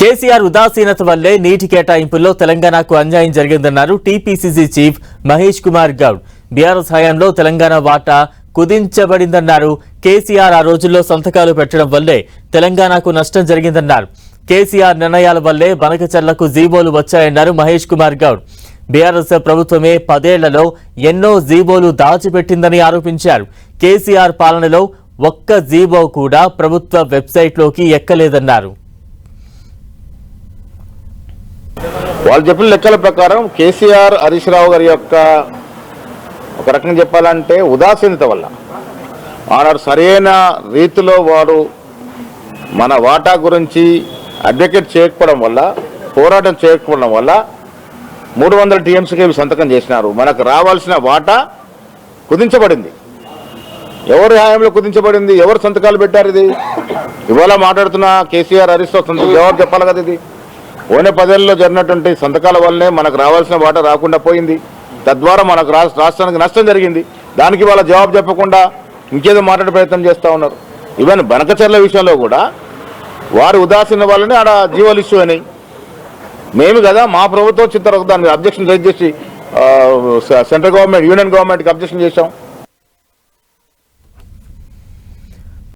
కేసీఆర్ ఉదాసీనత వల్లే నీటి కేటాయింపుల్లో తెలంగాణకు అన్యాయం జరిగిందన్నారు TPCC chief Mahesh Kumar Goud. BRS హయాంలో తెలంగాణ వాటా కుదించబడిందన్నారు. కేసీఆర్ ఆ రోజుల్లో సంతకాలు పెట్టడం వల్లే తెలంగాణకు నష్టం జరిగిందన్నారు. కేసీఆర్ నిర్ణయాల వల్లే బనకచర్లకు జీవోలు వచ్చాయన్నారు మహేష్ కుమార్ గౌడ్. బీఆర్ఎస్ ప్రభుత్వమే 10 ఏళ్లలో ఎన్నో జీవోలు దాచిపెట్టిందని ఆరోపించారు. కేసీఆర్ పాలనలో ఒక్క జీవో కూడా ప్రభుత్వ వెబ్సైట్లోకి ఎక్కలేదన్నారు. వాళ్ళు చెప్పిన లెక్కల ప్రకారం కేసీఆర్ హరీష్ రావు గారి యొక్క ఒక రకంగా చెప్పాలంటే ఉదాసీనత వల్ల ఆనాడు సరైన రీతిలో వారు మన వాటా గురించి అడ్వకేట్ చేయకపోవడం వల్ల, పోరాటం చేయకపోవడం వల్ల 300 టీఎంసీకి సంతకం చేసినారు. మనకు రావాల్సిన వాటా కుదించబడింది. ఎవరి హాయంలో కుదించబడింది? ఎవరు సంతకాలు పెట్టారు? ఇది ఇవాళ మాట్లాడుతున్న కేసీఆర్ హరీష్ రావు జవాబు చెప్పాలి కదా. ఇది ఓనే 10 ఏళ్లలో జరిగినటువంటి సంతకాల వల్లనే మనకు రావాల్సిన వాటా రాకుండా పోయింది. తద్వారా మనకు రాష్ట్రానికి నష్టం జరిగింది. దానికి వాళ్ళ జవాబు చెప్పకుండా ఇంకేదో మాట్లాడే ప్రయత్నం చేస్తూ ఉన్నారు. ఈవెన్ బనకచర్ల విషయంలో కూడా వారి ఉదాసీన వల్లనే ఆడ జీవోలు ఇష్యూ అయినాయి. మేము కదా మా ప్రభుత్వం చిత్తరకు దానికి అబ్జెక్షన్ రైజ్ చేసి సెంట్రల్ గవర్నమెంట్, యూనియన్ గవర్నమెంట్కి అబ్జెక్షన్ చేశాం.